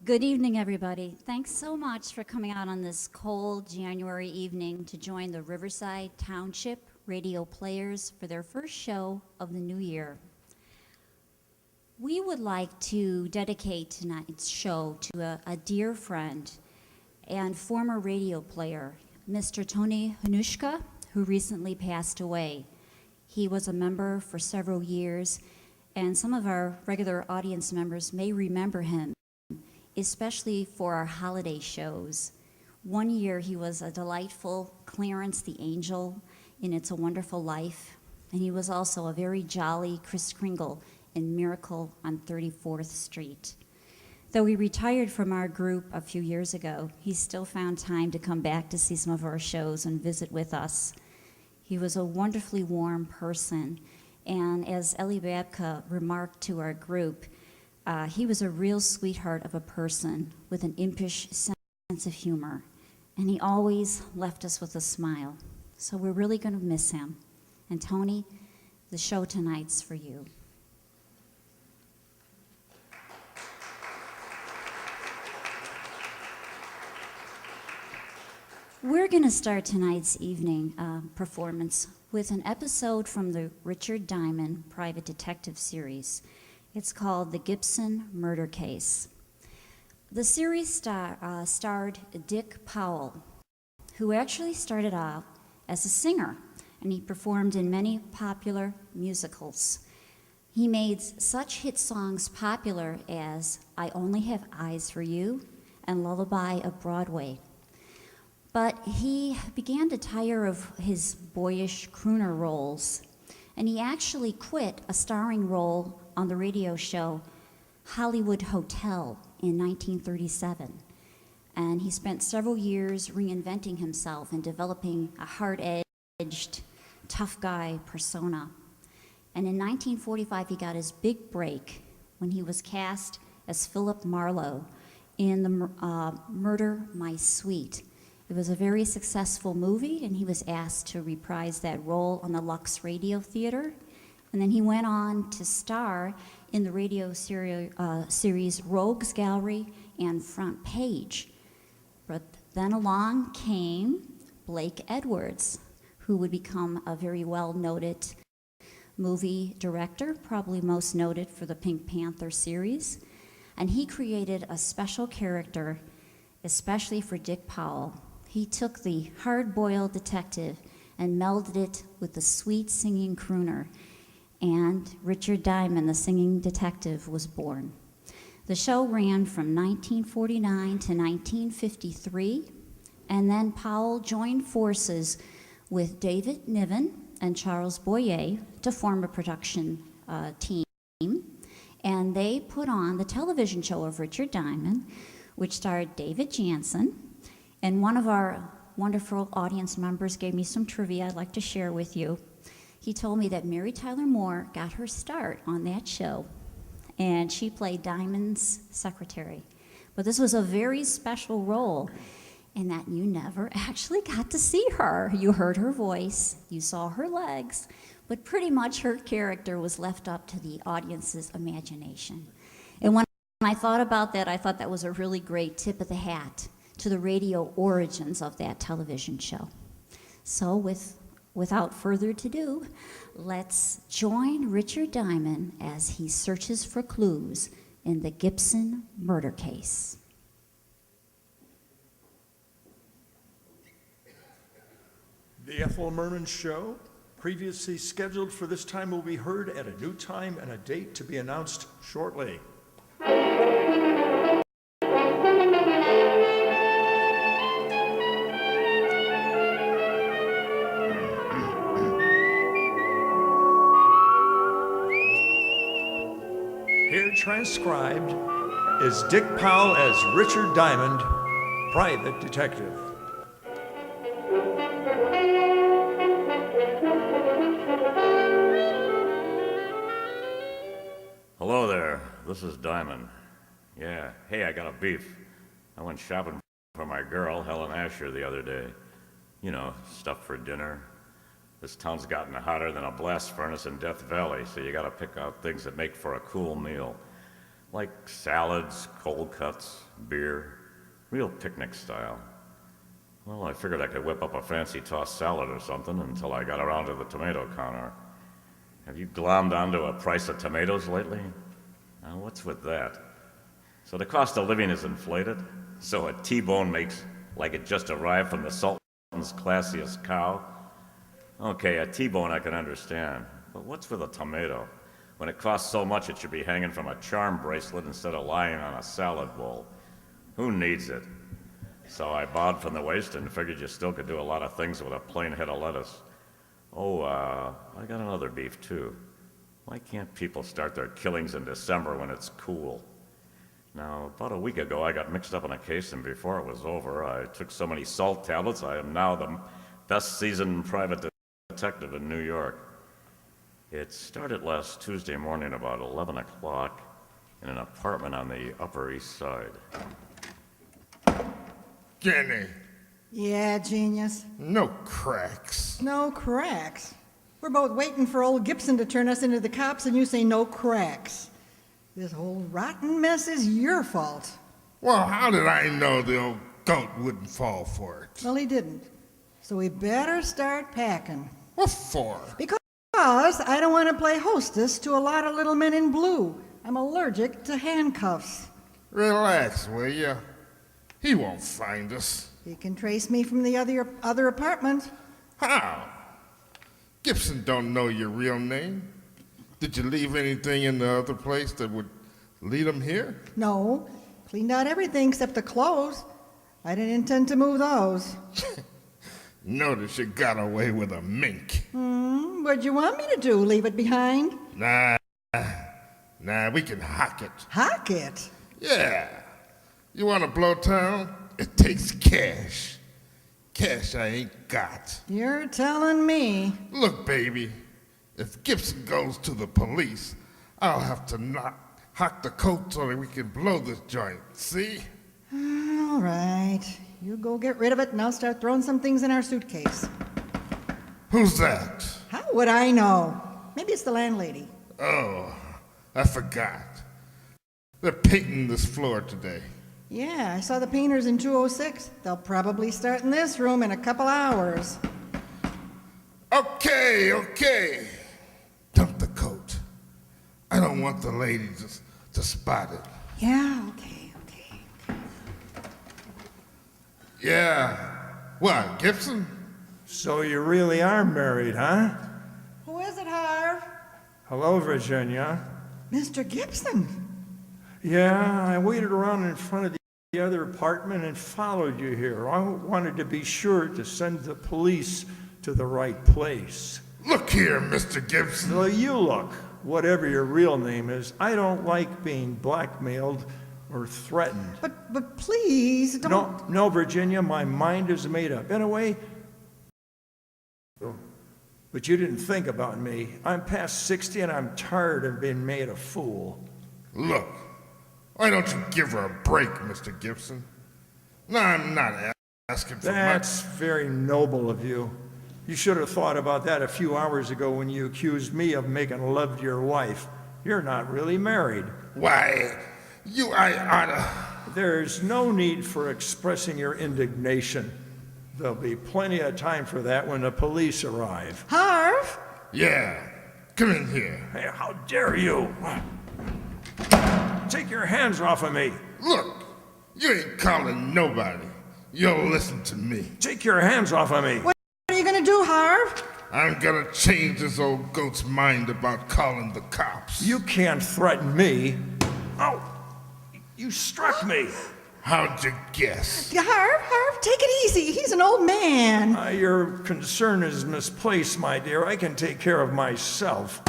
Good evening, everybody. Thanks so much for coming out on this cold January evening to join the Riverside Township radio players for their first show of the new year. We would like to dedicate tonight's show to a dear friend and former radio player, Mr. Tony Hanushka, who recently passed away. He was a member for several years, and some of our regular audience members may remember him, especially for our holiday shows. One year he was a delightful Clarence the Angel in It's a Wonderful Life, and he was also a very jolly Kris Kringle in Miracle on 34th Street. Though he retired from our group a few years ago, he still found time to come back to see some of our shows and visit with us. He was a wonderfully warm person, and as Ellie Babka remarked to our group, he was a real sweetheart of a person with an impish sense of humor, and he always left us with a smile. So we're really going to miss him. And Tony, the show tonight's for you. We're going to start tonight's evening performance with an episode from the Richard Diamond Private Detective series. It's called The Gibson Murder Case. The series starred Dick Powell, who actually started out as a singer, and he performed in many popular musicals. He made such hit songs popular as I Only Have Eyes for You and Lullaby of Broadway. But he began to tire of his boyish crooner roles, and he actually quit a starring role on the radio show Hollywood Hotel in 1937. And he spent several years reinventing himself and developing a hard-edged, tough guy persona. And in 1945, he got his big break when he was cast as Philip Marlowe in the Murder, My Sweet. It was a very successful movie, and he was asked to reprise that role on the Lux Radio Theater. And then he went on to star in the radio series Rogues Gallery and Front Page. But then along came Blake Edwards, who would become a very well-noted movie director, probably most noted for the Pink Panther series. And he created a special character, especially for Dick Powell. He took the hard-boiled detective and melded it with the sweet singing crooner, and Richard Diamond, the singing detective, was born. The show ran from 1949 to 1953, and then Powell joined forces with David Niven and Charles Boyer to form a production team, and they put on the television show of Richard Diamond, which starred David Jansen. And one of our wonderful audience members gave me some trivia I'd like to share with you. He told me that Mary Tyler Moore got her start on that show, and she played Diamond's secretary. But this was a very special role in that you never actually got to see her. You heard her voice, you saw her legs, but pretty much her character was left up to the audience's imagination. And when I thought about that, I thought that was a really great tip of the hat to the radio origins of that television show. So without further ado, let's join Richard Diamond as he searches for clues in the Gibson murder case. The Ethel Merman Show, previously scheduled for this time, will be heard at a new time and a date to be announced shortly. Here transcribed is Dick Powell as Richard Diamond, private detective. Hello there, this is Diamond. Yeah, hey, I got a beef. I went shopping for my girl, Helen Asher, the other day. You know, stuff for dinner. This town's gotten hotter than a blast furnace in Death Valley, so you gotta pick out things that make for a cool meal. Like salads, cold cuts, beer, real picnic style. Well, I figured I could whip up a fancy tossed salad or something until I got around to the tomato counter. Have you glommed onto a price of tomatoes lately? Now, what's with that? So the cost of living is inflated, so a T-bone makes like it just arrived from the Sultan's classiest cow? Okay, a T-bone I can understand, but what's with a tomato? When it costs so much, it should be hanging from a charm bracelet instead of lying on a salad bowl. Who needs it? So I bowed from the waist and figured you still could do a lot of things with a plain head of lettuce. Oh, I got another beef, too. Why can't people start their killings in December when it's cool? Now, about a week ago, I got mixed up in a case, and before it was over, I took so many salt tablets, I am now the best seasoned private detective in New York. It started last Tuesday morning about 11 o'clock in an apartment on the Upper East Side. Jenny, Yeah, genius. no cracks. No cracks. We're both waiting for old Gibson to turn us into the cops, and you say no cracks. This whole rotten mess is your fault. Well, how did I know the old goat wouldn't fall for it? Well, he didn't. So we better start packing. What for? Because I don't want to play hostess to a lot of little men in blue. I'm allergic to handcuffs. Relax, will ya? He won't find us. He can trace me from the other apartment. How? Gibson don't know your real name. Did you leave anything in the other place that would lead him here? No, cleaned out everything except the clothes. I didn't intend to move those. Notice you got away with a mink. What'd you want me to do? Leave it behind? Nah, we can hock it. Hock it? Yeah. You want to blow town? It takes cash. Cash I ain't got. You're telling me. Look, baby, if Gibson goes to the police, I'll have to hock the coat so that we can blow this joint, see? All right. You go get rid of it, and I'll start throwing some things in our suitcase. Who's that? How would I know? Maybe it's the landlady. Oh, I forgot. They're painting this floor today. Yeah, I saw the painters in 206. They'll probably start in this room in a couple hours. Okay. Dump the coat. I don't want the lady to spot it. Yeah, okay. Yeah. What, Gibson? So you really are married, huh? Who is it, Harv? Hello, Virginia. Mr. Gibson. Yeah, I waited around in front of the other apartment and followed you here. I wanted to be sure to send the police to the right place. Look here, Mr. Gibson. So you look, whatever your real name is, I don't like being blackmailed or threatened. But please don't. No, Virginia, my mind is made up. In a way, but you didn't think about me. I'm past 60 and I'm tired of being made a fool. Look, why don't you give her a break, Mr. Gibson? No, I'm not asking for That's much. very noble of you. You should have thought about that a few hours ago when you accused me of making love to your wife. You're not really married. Why, I oughta... There's no need for expressing your indignation. There'll be plenty of time for that when the police arrive. Harv? Yeah, come in here. Hey, how dare you? Take your hands off of me. Look, you ain't calling nobody. You'll listen to me. Take your hands off of me. What are you gonna do, Harv? I'm gonna change this old goat's mind about calling the cops. You can't threaten me. Oh, you struck me. How'd you guess? Harv, take it easy. He's an old man. Your concern is misplaced, my dear. I can take care of myself.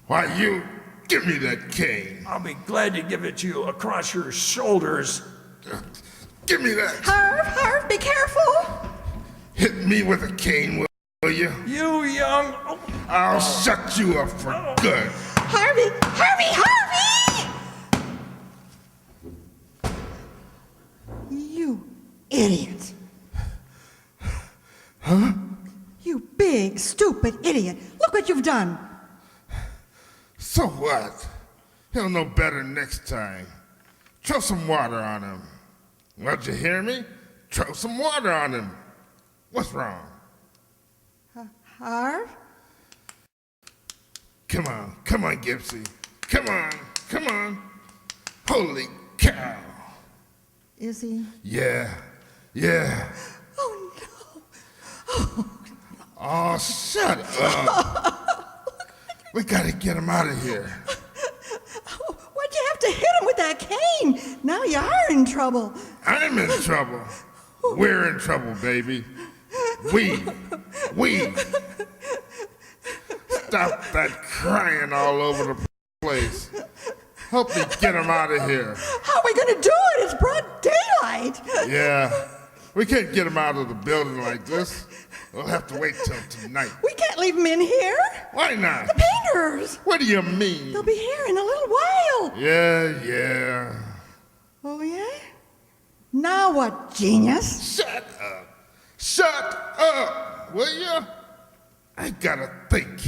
Why, you... Give me that cane. I'll be glad to give it to you across your shoulders. Give me that. Harv, be careful. Hit me with a cane, will you? You young... I'll shut you up for good. Harvey! You idiot. Huh? You big, stupid idiot. Look what you've done. So what? He'll know better next time. Throw some water on him. Don't you hear me? Throw some water on him. What's wrong? Harv? Come on, Gibson. Come on. Holy cow. Is he? Yeah. Oh, no. Oh, shut up. We gotta get him out of here. Why'd you have to hit him with that cane? Now you are in trouble. I'm in trouble. We're in trouble, baby. We. Stop that crying all over the place. Help me get him out of here. How are we going to do it? It's broad daylight. Yeah, we can't get him out of the building like this. We'll have to wait till tonight. We can't leave him in here. Why not? The painters. What do you mean? They'll be here in a little while. Yeah. Oh, yeah? Now what, genius? Shut up, will you? I gotta think.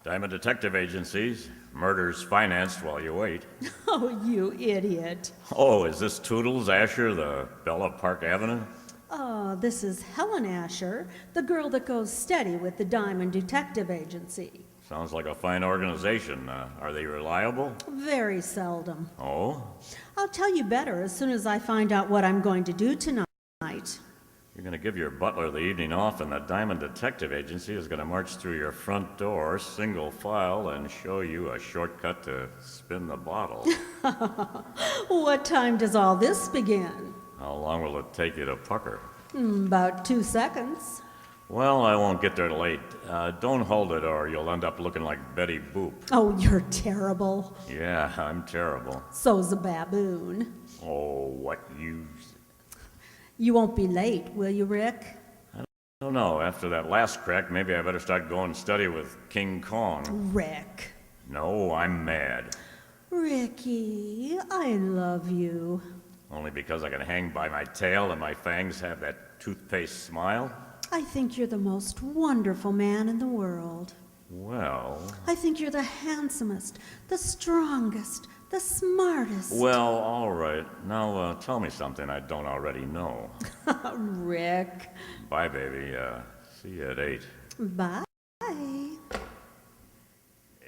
Diamond Detective Agencies. Murders financed while you wait. Oh, you idiot. Oh, is this Toodles Asher, the Bella Park Avenue? Oh, this is Helen Asher, the girl that goes steady with the Diamond Detective Agency. Sounds like a fine organization. Are they reliable? Very seldom. Oh? I'll tell you better as soon as I find out what I'm going to do tonight. You're going to give your butler the evening off, and the Diamond Detective Agency is going to march through your front door, single file, and show you a shortcut to spin the bottle. What time does all this begin? How long will it take you to pucker? About 2 seconds. Well, I won't get there late. Don't hold it, or you'll end up looking like Betty Boop. Oh, you're terrible. Yeah, I'm terrible. So's a baboon. Oh, what you... You won't be late, will you, Rick? I don't know. After that last crack, maybe I better start going steady with King Kong. Rick. No, I'm mad. Ricky, I love you. Only because I can hang by my tail and my fangs have that toothpaste smile? I think you're the most wonderful man in the world. Well... I think you're the handsomest, the strongest, the smartest. Well, all right. Now, tell me something I don't already know. Rick. Bye, baby. See you at 8. Bye.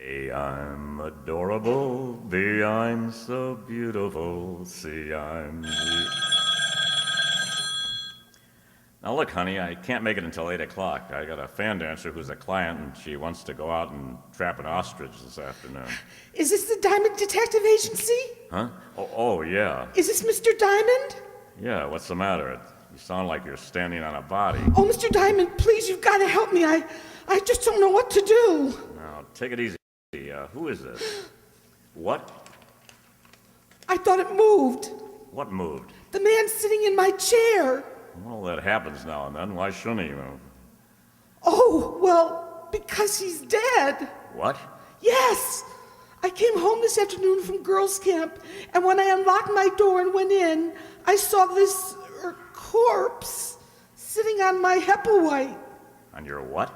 A, I'm adorable. B, I'm so beautiful. C, I'm... Now look, honey, I can't make it until 8 o'clock. I got a fan dancer who's a client, and she wants to go out and trap an ostrich this afternoon. Is this the Diamond Detective Agency? Huh? Oh, yeah. Is this Mr. Diamond? Yeah, what's the matter? You sound like you're standing on a body. Oh, Mr. Diamond, please, you've got to help me. I just don't know what to do. Now, take it easy. Who is this? What? I thought it moved. What moved? The man sitting in my chair. Well, that happens now and then. Why shouldn't he move? Oh, well, because he's dead. What? Yes. I came home this afternoon from girls' camp, and when I unlocked my door and went in, I saw this corpse sitting on my Hepplewhite. On your what?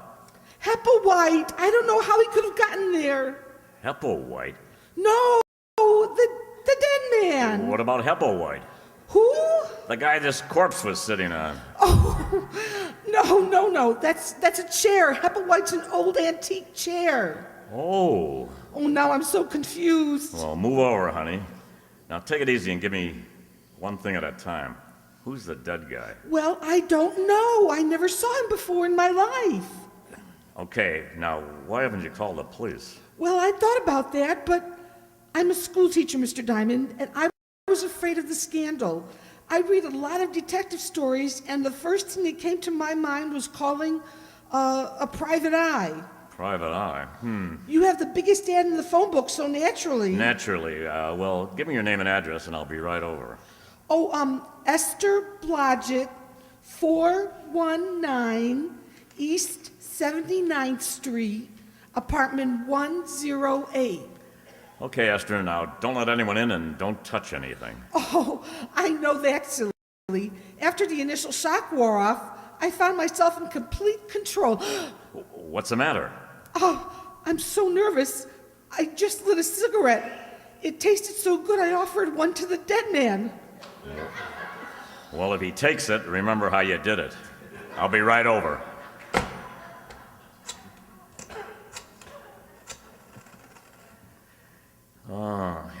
Hepplewhite. I don't know how he could have gotten there. Hepplewhite? No, the dead man. What about Hepplewhite? Who? The guy this corpse was sitting on. Oh, no. That's a chair. Hepplewhite's an old antique chair. Oh. Oh, now I'm so confused. Well, move over, honey. Now take it easy and give me one thing at a time. Who's the dead guy? Well, I don't know. I never saw him before in my life. Okay, now why haven't you called the police? Well, I thought about that, but I'm a school teacher, Mr. Diamond, and I was afraid of the scandal. I read a lot of detective stories, and the first thing that came to my mind was calling a private eye. Private eye? You have the biggest ad in the phone book, so naturally. Naturally. Well, give me your name and address, and I'll be right over. Oh, Esther Blodgett, 419 East 79th Street, apartment 108. Okay, Esther, now don't let anyone in and don't touch anything. Oh, I know that's silly. After the initial shock wore off, I found myself in complete control. What's the matter? Oh, I'm so nervous. I just lit a cigarette. It tasted so good I offered one to the dead man. Well, if he takes it, remember how you did it. I'll be right over.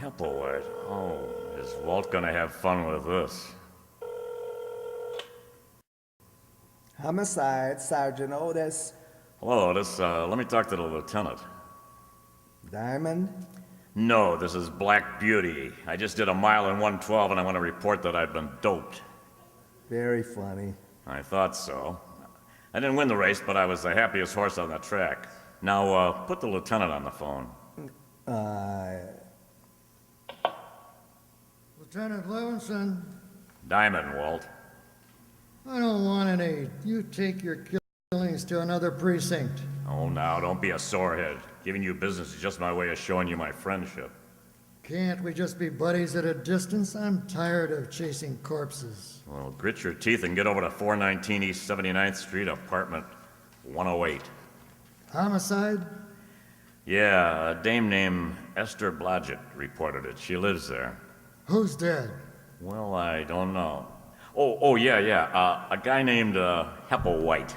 Hepplewhite. Oh, is Walt gonna have fun with this? Homicide, Sergeant Otis. Hello, Otis. Let me talk to the lieutenant. Diamond? No, this is Black Beauty. I just did a mile in 112 and I want to report that I've been doped. Very funny. I thought so. I didn't win the race, but I was the happiest horse on the track. Now, put the lieutenant on the phone. Lieutenant Levinson, Diamond, Walt. I don't want any. You take your killings to another precinct. Oh, now, don't be a sorehead. Giving you business is just my way of showing you my friendship. Can't we just be buddies at a distance? I'm tired of chasing corpses. Well, grit your teeth and get over to 419 East 79th Street, apartment 108. Homicide? Yeah, a dame named Esther Blodgett reported it. She lives there. Who's dead? Well, I don't know. Yeah. A guy named Hepplewhite.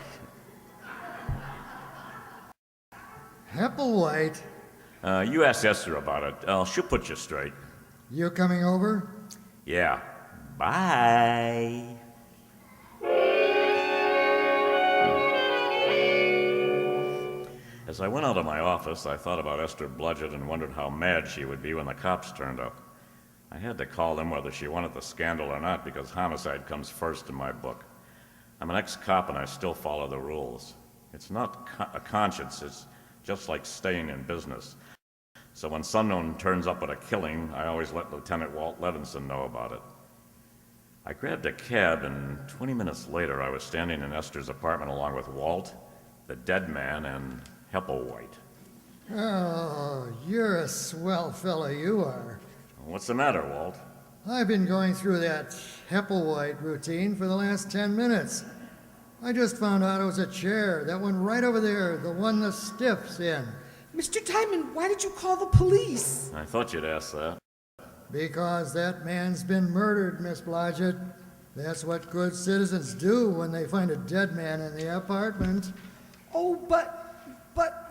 Hepplewhite? You ask Esther about it. She'll put you straight. You coming over? Yeah. Bye. As I went out of my office, I thought about Esther Blodgett and wondered how mad she would be when the cops turned up. I had to call them whether she wanted the scandal or not because homicide comes first in my book. I'm an ex-cop and I still follow the rules. It's not a conscience, it's just like staying in business. So when someone turns up with a killing, I always let Lieutenant Walt Levinson know about it. I grabbed a cab and 20 minutes later I was standing in Esther's apartment along with Walt, the dead man, and Hepplewhite. Oh, you're a swell fella, you are. What's the matter, Walt? I've been going through that Hepplewhite routine for the last 10 minutes. I just found out it was a chair, that one right over there, the one the stiff's in. Mr. Diamond, why did you call the police? I thought you'd ask that. Because that man's been murdered, Miss Blodgett. That's what good citizens do when they find a dead man in the apartment. Oh, but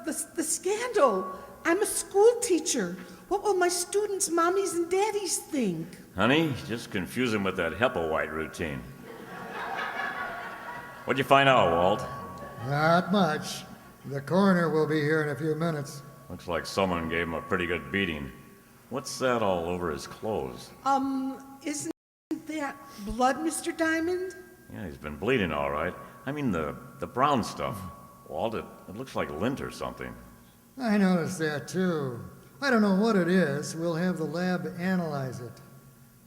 the scandal. I'm a school teacher. What will my students' mommies and daddies think? Honey, just confuse him with that Hepplewhite routine. What'd you find out, Walt? Not much. The coroner will be here in a few minutes. Looks like someone gave him a pretty good beating. What's that all over his clothes? Isn't that blood, Mr. Diamond? Yeah, he's been bleeding all right. I mean, the brown stuff. Walt, it looks like lint or something. I noticed that too. I don't know what it is. We'll have the lab analyze it.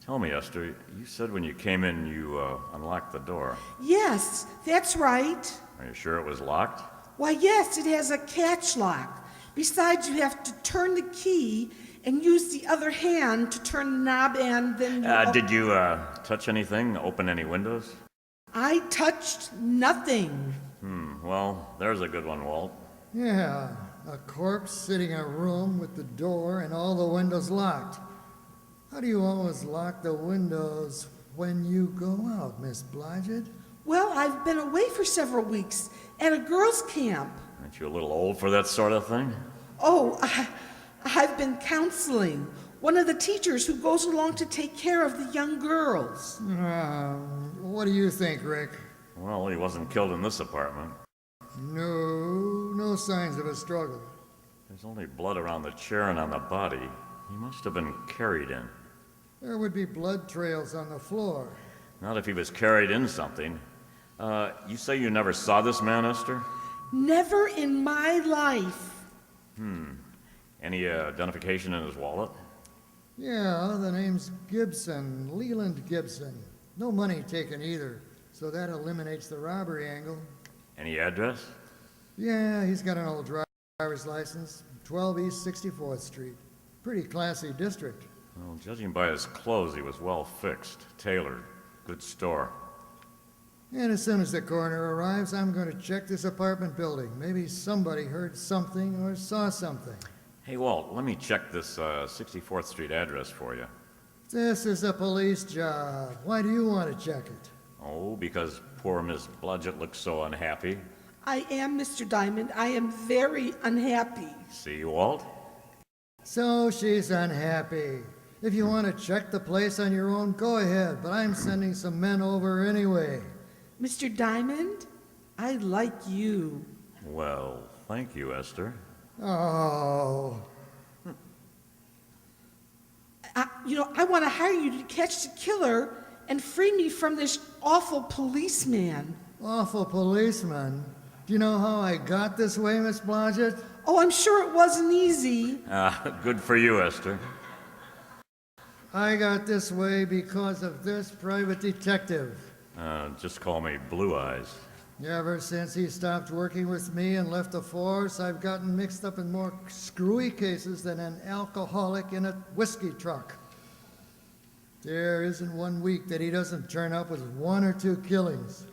Tell me, Esther, you said when you came in you unlocked the door. Yes, that's right. Are you sure it was locked? Why, yes, it has a catch lock. Besides, you have to turn the key and use the other hand to turn the knob and then... Did you touch anything, open any windows? I touched nothing. Well, there's a good one, Walt. Yeah, a corpse sitting in a room with the door and all the windows locked. How do you always lock the windows when you go out, Miss Blodgett? Well, I've been away for several weeks at a girls' camp. Aren't you a little old for that sort of thing? Oh, I've been counseling. One of the teachers who goes along to take care of the young girls. What do you think, Rick? Well, he wasn't killed in this apartment. No signs of a struggle. There's only blood around the chair and on the body. He must have been carried in. There would be blood trails on the floor. Not if he was carried in something. You say you never saw this man, Esther? Never in my life. Any identification in his wallet? Yeah, the name's Gibson, Leland Gibson. No money taken either, so that eliminates the robbery angle. Any address? Yeah, he's got an old driver's license, 12 East 64th Street. Pretty classy district. Well, judging by his clothes, he was well fixed, tailored, good store. And as soon as the coroner arrives, I'm going to check this apartment building. Maybe somebody heard something or saw something. Hey, Walt, let me check this 64th Street address for you. This is a police job. Why do you want to check it? Oh, because poor Miss Blodgett looks so unhappy. I am, Mr. Diamond. I am very unhappy. See, Walt? So she's unhappy. If you want to check the place on your own, go ahead, but I'm sending some men over anyway. Mr. Diamond, I like you. Well, thank you, Esther. Oh, I want to hire you to catch the killer and free me from this awful policeman. awful policeman. Do you know how I got this way, Miss Blodgett? Oh, I'm sure it wasn't easy. Good for you, Esther. I got this way because of this private detective. Just call me Blue Eyes. Ever since he stopped working with me and left the force, I've gotten mixed up in more screwy cases than an alcoholic in a whiskey truck. There isn't 1 week that he doesn't turn up with 1 or 2 killings.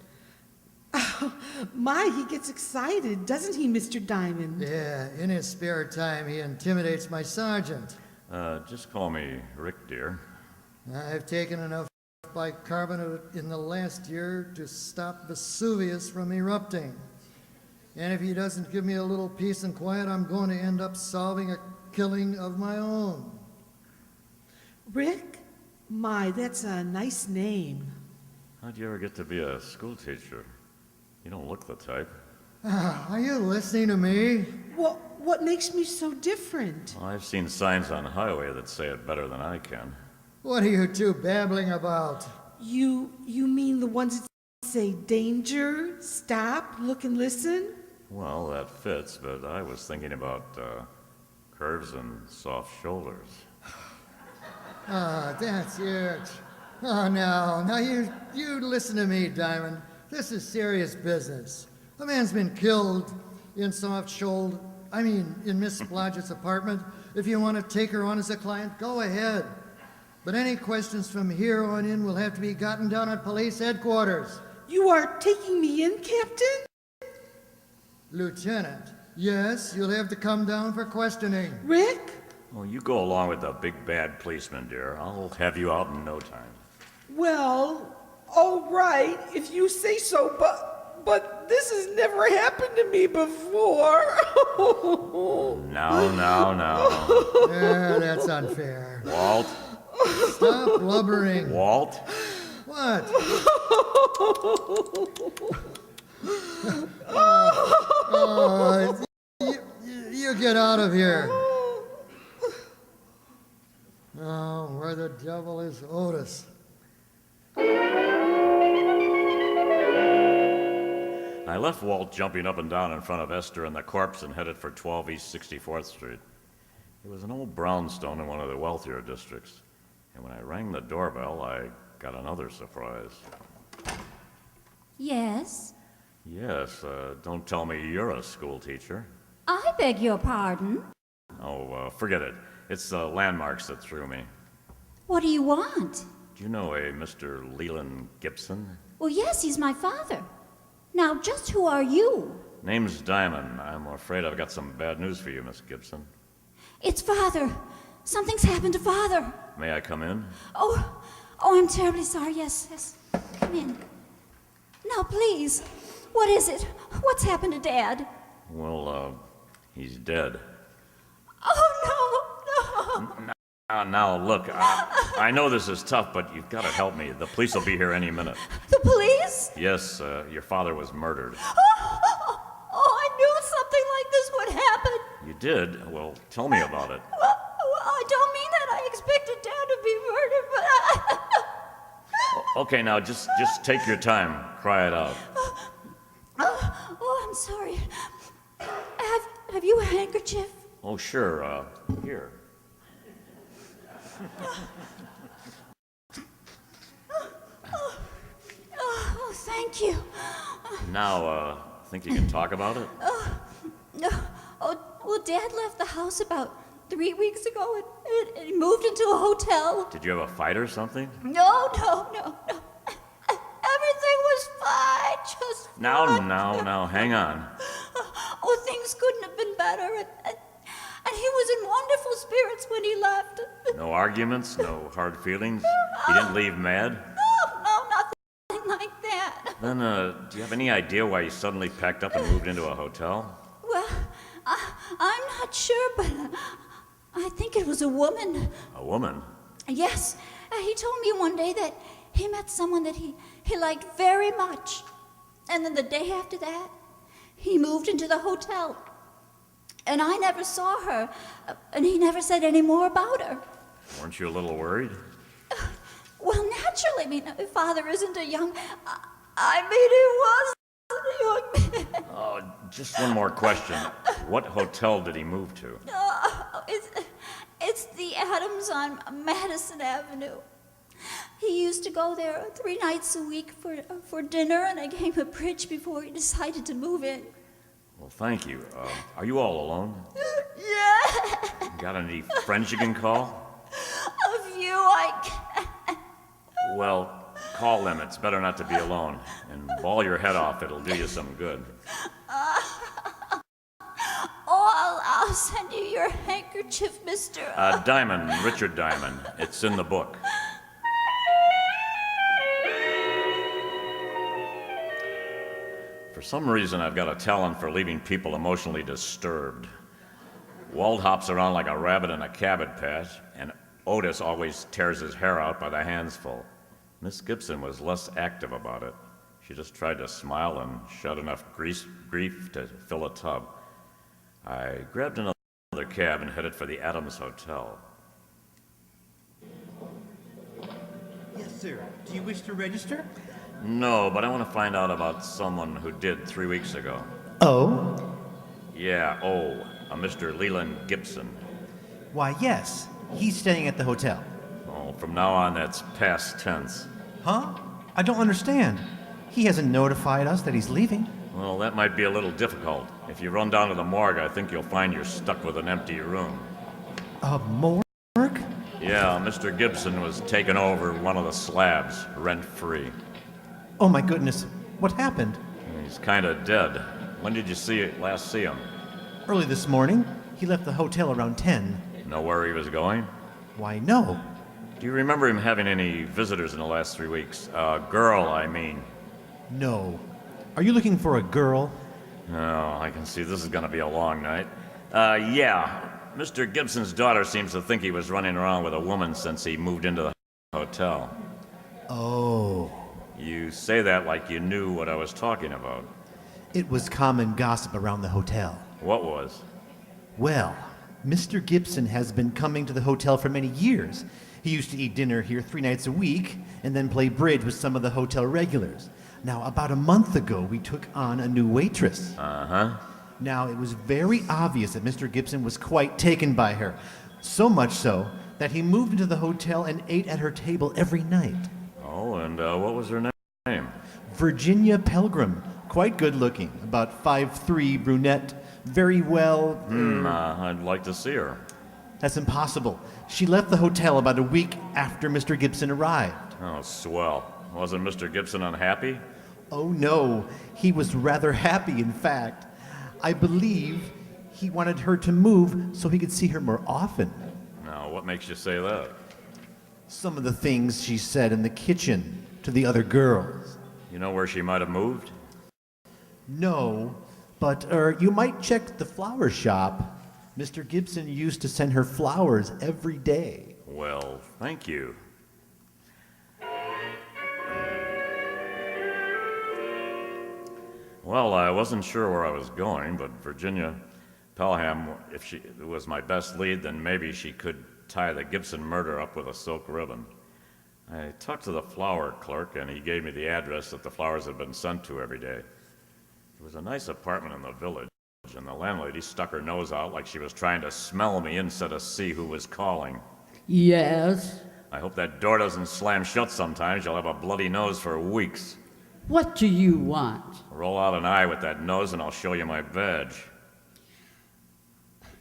My, he gets excited, doesn't he, Mr. Diamond? Yeah, in his spare time, he intimidates my sergeant. Just call me Rick, dear. I've taken enough bicarbonate in the last year to stop Vesuvius from erupting. And if he doesn't give me a little peace and quiet, I'm going to end up solving a killing of my own. Rick? My, that's a nice name. How'd you ever get to be a school teacher? You don't look the type. Are you listening to me? Well, what makes me so different? Well, I've seen signs on the highway that say it better than I can. What are you two babbling about? You mean the ones that say danger, stop, look and listen? Well, that fits, but I was thinking about curves and soft shoulders. Ah, that's it. Oh, now you listen to me, Diamond. This is serious business. A man's been killed in in Miss Blodgett's apartment. If you want to take her on as a client, go ahead. But any questions from here on in will have to be gotten down at police headquarters. You are taking me in, Captain? Lieutenant, yes, you'll have to come down for questioning. Rick? Oh, you go along with the big bad policeman, dear. I'll have you out in no time. Well, all right, if you say so, but this has never happened to me before. Now. Yeah, that's unfair. Walt? Stop blubbering. Walt? What? You get out of here. Oh, where the devil is Otis? I left Walt jumping up and down in front of Esther and the corpse and headed for 12 East 64th Street. It was an old brownstone in one of the wealthier districts. And when I rang the doorbell, I got another surprise. Yes? Yes, don't tell me you're a school teacher. I beg your pardon. Oh, forget it. It's the landmarks that threw me. What do you want? Do you know a Mr. Leland Gibson? Well, yes, he's my father. Now, just who are you? Name's Diamond. I'm afraid I've got some bad news for you, Miss Gibson. It's Father. Something's happened to Father. May I come in? Oh, I'm terribly sorry. Yes. Come in. Now, please. What is it? What's happened to Dad? Well, he's dead. Oh, no. Now, look, I know this is tough, but you've got to help me. The police will be here any minute. The police? Yes, your father was murdered. Oh, I knew something like this would happen. You did? Well, tell me about it. Well, I don't mean that. I expected Dad to be murdered, but Okay, now, just take your time. Cry it out. Oh, I'm sorry. Have you a handkerchief? Oh, sure, here. Oh, thank you. Now, think you can talk about it? Oh, well, Dad left the house about 3 weeks ago, and he moved into a hotel. Did you have a fight or something? No. Everything was fine, just fine. Now, hang on. Oh, things couldn't have been better, and he was in wonderful spirits when he left. No arguments, no hard feelings? He didn't leave mad? No, nothing like that. Then, do you have any idea why he suddenly packed up and moved into a hotel? Well, I'm not sure, but I think it was a woman. A woman? Yes, he told me one day that he met someone that he liked very much. And then the day after that, he moved into the hotel. And I never saw her, and he never said any more about her. Weren't you a little worried? Well, naturally, I mean, my father isn't a young... he was a young man. Oh, just one more question. What hotel did he move to? It's the Adams on Madison Avenue. He used to go there 3 nights a week for dinner and a game of bridge before he decided to move in. Well, thank you. Are you all alone? Yeah. Got any friends you can call? A few I can. Well, call them. It's better not to be alone. And ball your head off. It'll do you some good. I'll send you your handkerchief, Mr. Diamond, Richard Diamond. It's in the book. For some reason, I've got a talent for leaving people emotionally disturbed. Walt hops around like a rabbit in a cabbage patch, and Otis always tears his hair out by the handsful. Miss Gibson was less active about it. She just tried to smile and shed enough grief to fill a tub. I grabbed another cab and headed for the Adams Hotel. Yes, sir. Do you wish to register? No, but I want to find out about someone who did 3 weeks ago. Oh? Yeah, a Mr. Leland Gibson. Why, yes. He's staying at the hotel. Oh, from now on, that's past tense. Huh? I don't understand. He hasn't notified us that he's leaving. Well, that might be a little difficult. If you run down to the morgue, I think you'll find you're stuck with an empty room. A morgue? Yeah, Mr. Gibson was taking over one of the slabs, rent-free. Oh, my goodness. What happened? He's kind of dead. When did you last see him? Early this morning. He left the hotel around 10. Know where he was going? Why, no. Do you remember him having any visitors in the last 3 weeks? Girl, I mean. No. Are you looking for a girl? Oh, I can see this is going to be a long night. Yeah. Mr. Gibson's daughter seems to think he was running around with a woman since he moved into the hotel. Oh. You say that like you knew what I was talking about. It was common gossip around the hotel. What was? Well, Mr. Gibson has been coming to the hotel for many years. He used to eat dinner here 3 nights a week and then play bridge with some of the hotel regulars. Now, about a month ago, we took on a new waitress. Uh-huh. Now, it was very obvious that Mr. Gibson was quite taken by her. So much so that he moved into the hotel and ate at her table every night. Oh, and what was her name? Virginia Pelgrim. Quite good looking. About 5'3", brunette. Very well... I'd like to see her. That's impossible. She left the hotel about a week after Mr. Gibson arrived. Oh, swell. Wasn't Mr. Gibson unhappy? Oh, no. He was rather happy, in fact. I believe he wanted her to move so he could see her more often. Now, what makes you say that? Some of the things she said in the kitchen to the other girls. You know where she might have moved? No, but you might check the flower shop. Mr. Gibson used to send her flowers every day. Well, thank you. Well, I wasn't sure where I was going, but Virginia Pelham, if she was my best lead, then maybe she could tie the Gibson murder up with a silk ribbon. I talked to the flower clerk, and he gave me the address that the flowers had been sent to every day. It was a nice apartment in the village, and the landlady stuck her nose out like she was trying to smell me instead of see who was calling. Yes? I hope that door doesn't slam shut sometimes. You'll have a bloody nose for weeks. What do you want? Roll out an eye with that nose, and I'll show you my badge.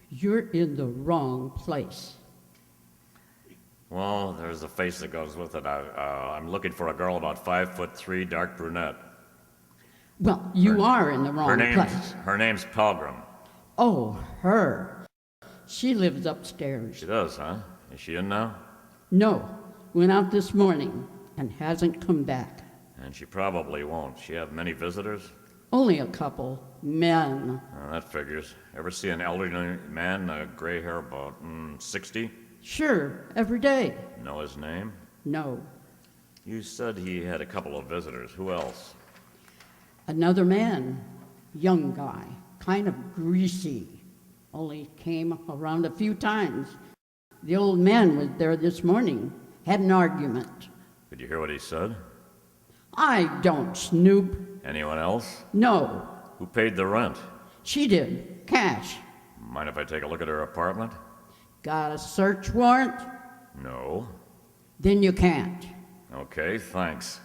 You're in the wrong place. Well, there's a face that goes with it. I'm looking for a girl about 5'3", dark brunette. Well, you are in the wrong place. Her name's Pelgrim. Oh, her. She lives upstairs. She does, huh? Is she in now? No, went out this morning and hasn't come back. And she probably won't. She have many visitors? Only a couple. Men. Oh, that figures. Ever see an elderly man, gray hair, about 60? Sure, every day. Know his name? No. You said he had a couple of visitors. Who else? Another man. Young guy. Kind of greasy. Only came around a few times. The old man was there this morning. Had an argument. Did you hear what he said? I don't snoop. Anyone else? No. Who paid the rent? She did. Cash. Mind if I take a look at her apartment? Got a search warrant? No. Then you can't. Okay, thanks.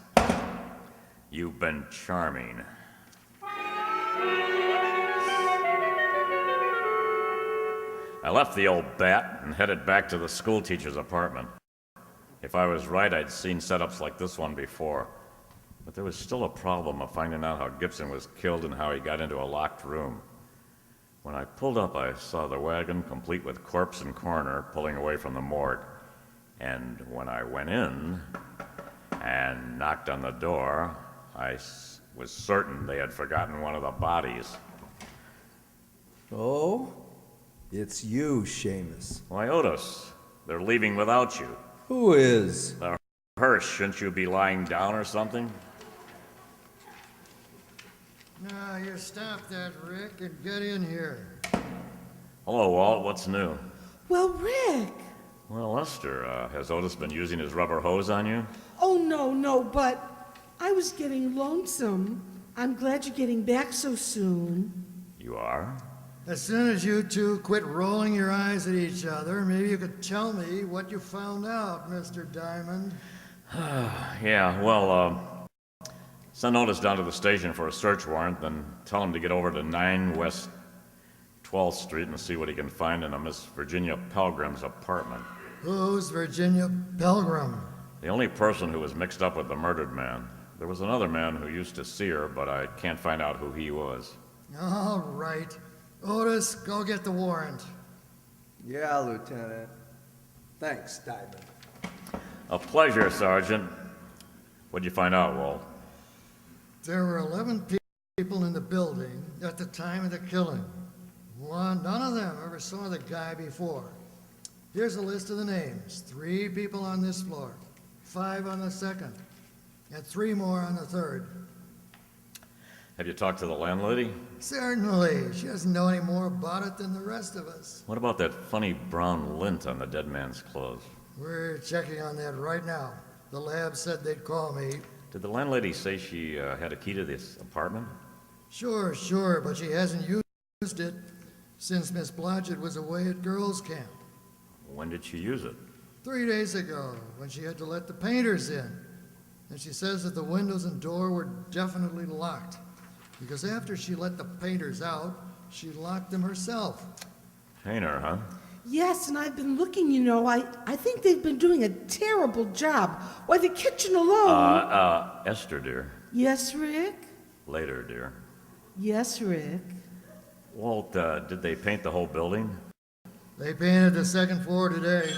You've been charming. I left the old bat and headed back to the schoolteacher's apartment. If I was right, I'd seen setups like this one before. But there was still a problem of finding out how Gibson was killed and how he got into a locked room. When I pulled up, I saw the wagon, complete with corpse and coroner, pulling away from the morgue. And when I went in and knocked on the door, I was certain they had forgotten one of the bodies. Oh? It's you, Seamus. Why, Otis, they're leaving without you. Who is? The hearse, shouldn't you be lying down or something? Now, you stop that, Rick, and get in here. Hello, Walt, what's new? Well, Rick. Well, Lester, has Otis been using his rubber hose on you? Oh, no, but I was getting lonesome. I'm glad you're getting back so soon. You are? As soon as you two quit rolling your eyes at each other, maybe you could tell me what you found out, Mr. Diamond. Yeah, well, send Otis down to the station for a search warrant, then tell him to get over to 9 West 12th Street and see what he can find in a Miss Virginia Pelgrim's apartment. Who's Virginia Pelgrim? The only person who was mixed up with the murdered man. There was another man who used to see her, but I can't find out who he was. All right. Otis, go get the warrant. Yeah, Lieutenant. Thanks, Diamond. A pleasure, Sergeant. What'd you find out, Walt? There were 11 people in the building at the time of the killing. None of them ever saw the guy before. Here's a list of the names. 3 people on this floor, 5 on the second, and 3 more on the third. Have you talked to the landlady? Certainly. She doesn't know any more about it than the rest of us. What about that funny brown lint on the dead man's clothes? We're checking on that right now. The lab said they'd call me. Did the landlady say she had a key to this apartment? Sure, but she hasn't used it since Miss Blodgett was away at girls' camp. When did she use it? 3 days ago, when she had to let the painters in. And she says that the windows and door were definitely locked. Because after she let the painters out, she locked them herself. Painter, huh? Yes, and I've been looking, I think they've been doing a terrible job. Why, the kitchen alone... Esther, dear. Yes, Rick? Later, dear. Yes, Rick. Walt, did they paint the whole building? They painted the second floor today.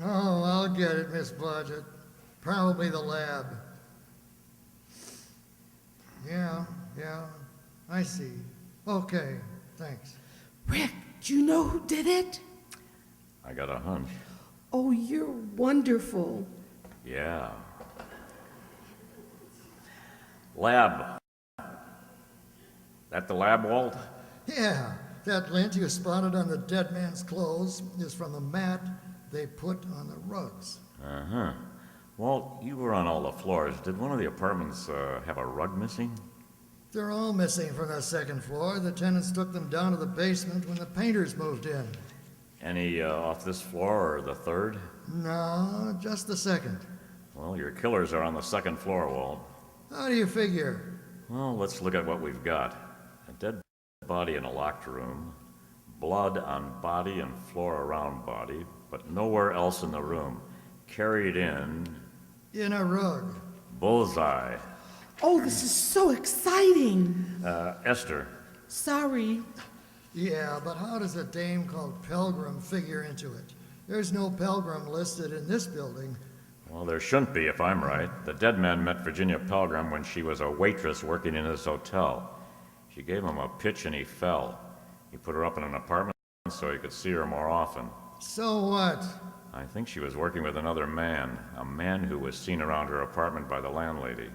Oh, I'll get it, Miss Blodgett. Probably the lab. Yeah, I see. Okay, thanks. Rick, do you know who did it? I got a hunch. Oh, you're wonderful. Yeah. Lab. That the lab, Walt? Yeah, that lint you spotted on the dead man's clothes is from the mat they put on the rugs. Uh-huh. Walt, you were on all the floors. Did one of the apartments have a rug missing? They're all missing from the second floor. The tenants took them down to the basement when the painters moved in. Any off this floor or the third? No, just the second. Well, your killers are on the second floor, Walt. How do you figure? Well, let's look at what we've got. A dead body in a locked room, blood on body and floor around body, but nowhere else in the room. Carried in. In a rug. Bullseye. Oh, this is so exciting. Esther. Sorry. Yeah, but how does a dame called Pilgrim figure into it? There's no Pilgrim listed in this building. Well, there shouldn't be, if I'm right. The dead man met Virginia Pilgrim when she was a waitress working in his hotel. She gave him a pitch and he fell. He put her up in an apartment so he could see her more often. So what? I think she was working with another man, a man who was seen around her apartment by the landlady.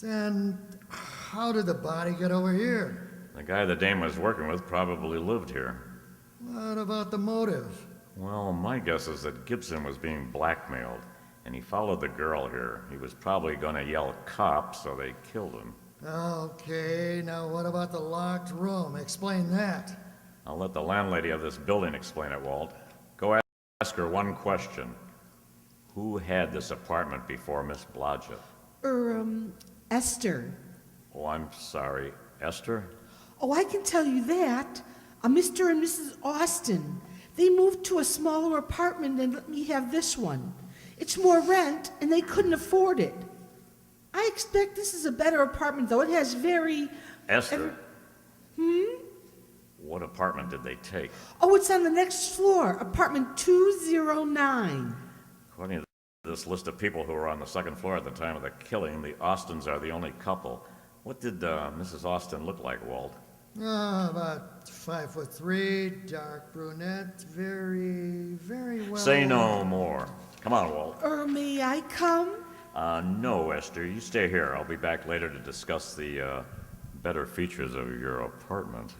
Then how did the body get over here? The guy the dame was working with probably lived here. What about the motive? Well, my guess is that Gibson was being blackmailed, and he followed the girl here. He was probably going to yell cops, so they killed him. Okay, now what about the locked room? Explain that. I'll let the landlady of this building explain it, Walt. Go ask her one question. Who had this apartment before Miss Blodgett? Esther. Oh, I'm sorry. Esther? Oh, I can tell you that. Mr. and Mrs. Austin. They moved to a smaller apartment and let me have this one. It's more rent, and they couldn't afford it. I expect this is a better apartment, though. It has very... Esther? What apartment did they take? Oh, it's on the next floor, apartment 209. According to this list of people who were on the second floor at the time of the killing, the Austins are the only couple. What did Mrs. Austin look like, Walt? About 5'3", dark brunette, very well. Say no more. Come on, Walt. May I come? No, Esther. You stay here. I'll be back later to discuss the better features of your apartment.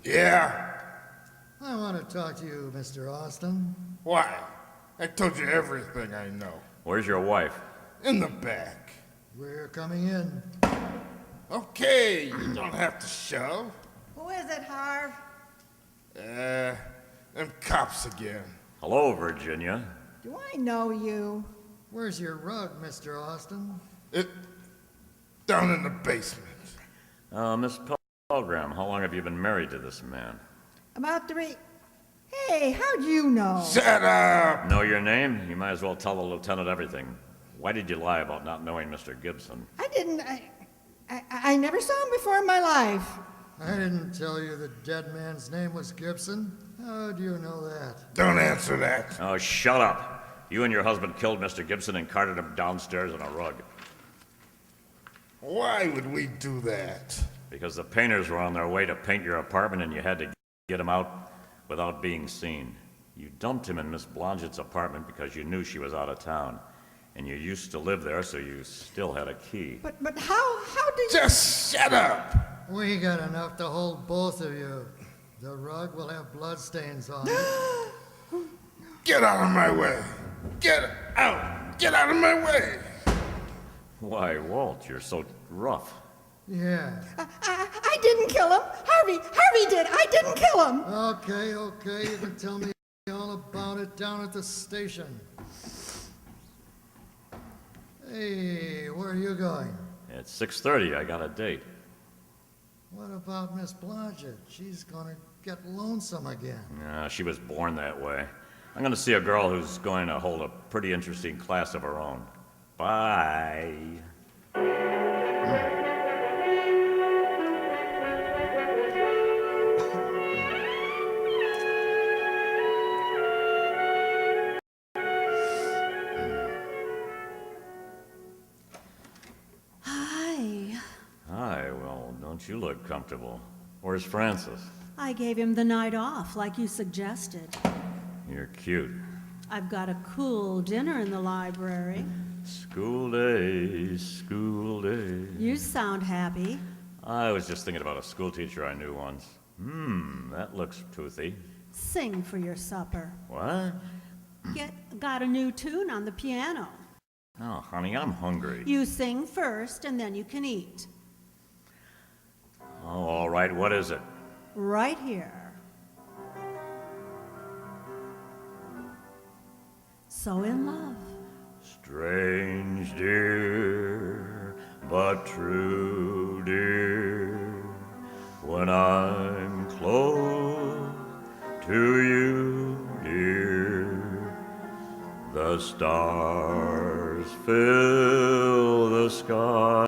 Yeah? I want to talk to you, Mr. Austin. Why? I told you everything I know. Where's your wife? In the back. We're coming in. Okay, you don't have to shove. Who is it, Harv? Them cops again. Hello, Virginia. Do I know you? Where's your rug, Mr. Austin? Down in the basement. Miss Pilgrim, how long have you been married to this man? About 3... Hey, how'd you know? Shut up! Know your name? You might as well tell the lieutenant everything. Why did you lie about not knowing Mr. Gibson? I didn't... I never saw him before in my life. I didn't tell you the dead man's name was Gibson. How do you know that? Don't answer that. Oh, shut up. You and your husband killed Mr. Gibson and carted him downstairs on a rug. Why would we do that? Because the painters were on their way to paint your apartment and you had to get him out without being seen. You dumped him in Miss Blodgett's apartment because you knew she was out of town. And you used to live there, so you still had a key. But how did you... Just shut up! We got enough to hold both of you. The rug will have bloodstains on it. Get out of my way! Get out! Get out of my way! Why, Walt, you're so rough. Yeah. I didn't kill him. Harvey did. I didn't kill him. Okay, you can tell me all about it down at the station. Hey, where are you going? At 6:30, I got a date. What about Miss Blodgett? She's gonna get lonesome again. She was born that way. I'm gonna see a girl who's going to hold a pretty interesting class of her own. Bye. Hi, well, don't you look comfortable? Where's Francis? I gave him the night off, like you suggested. You're cute. I've got a cool dinner in the library. School days, school days. You sound happy. I was just thinking about a school teacher I knew once. That looks toothy. Sing for your supper. What? Got a new tune on the piano. Oh, honey, I'm hungry. You sing first, and then you can eat. Oh, all right, what is it? Right here. So in love. Strange, dear, but true, dear, when I'm close to you, dear, the stars fill the sky,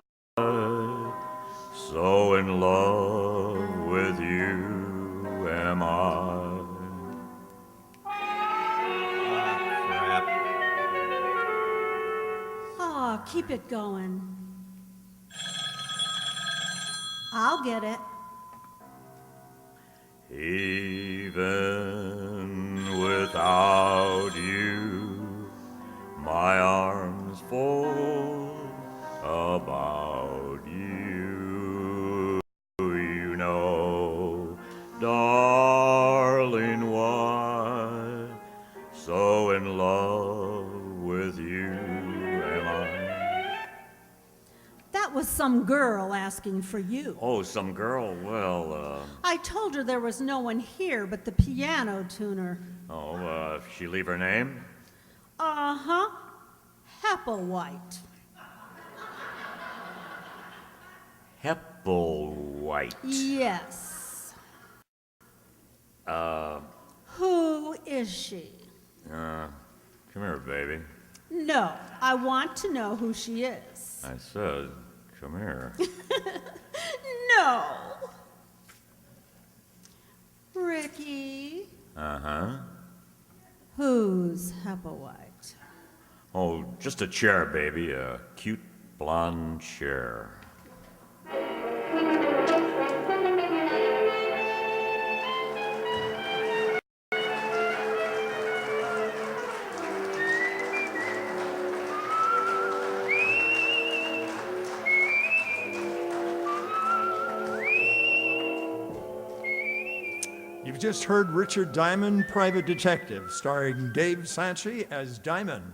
so in love with you am I. Oh, keep it going. I'll get it. Even without you, my arms full about you. You know, darling, why so in love with you am I? That was some girl asking for you. Oh, some girl? Well, I told her there was no one here but the piano tuner. she leave her name? Uh-huh. Hepplewhite. Hepplewhite. Yes. Uh, Who is she? come here, baby. No, I want to know who she is. I said, come here. No. Ricky, Uh-huh. who's Hepplewhite? Oh, just a chair, baby. A cute blonde chair. You've just heard Richard Diamond, Private Detective, starring Dave Sanchi as Diamond.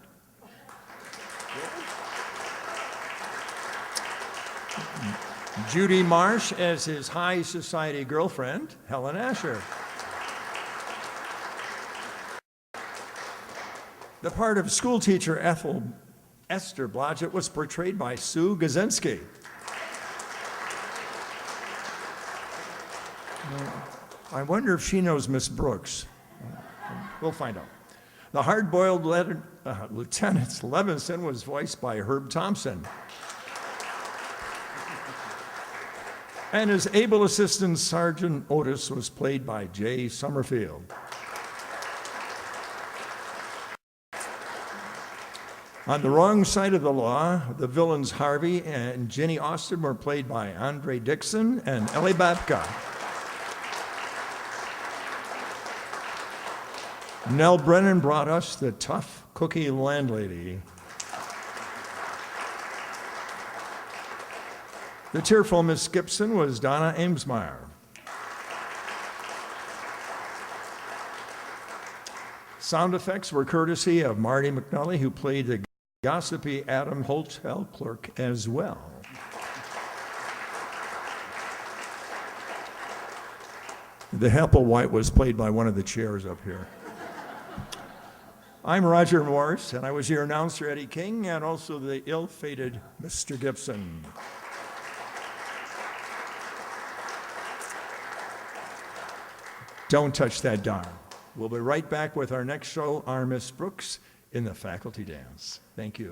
Judy Marsh as his high society girlfriend, Helen Asher. The part of schoolteacher Esther Blodgett was portrayed by Sue Gazinski. I wonder if she knows Miss Brooks. We'll find out. The hard-boiled Lieutenant Levinson was voiced by Herb Thompson. And his able assistant, Sergeant Otis, was played by Jay Summerfield. On the wrong side of the law, the villains Harvey and Jenny Austin were played by Andre Dixon and Ellie Babka. Nell Brennan brought us the tough cookie landlady. The tearful Miss Gibson was Donna Amesmeyer. Sound effects were courtesy of Marty McNully, who played the gossipy Adam hotel clerk as well. The Hepplewhite was played by one of the chairs up here. I'm Roger Morse, and I was your announcer, Eddie King, and also the ill-fated Mr. Gibson. Don't touch that dial. We'll be right back with our next show, our Miss Brooks, in the faculty dance. Thank you.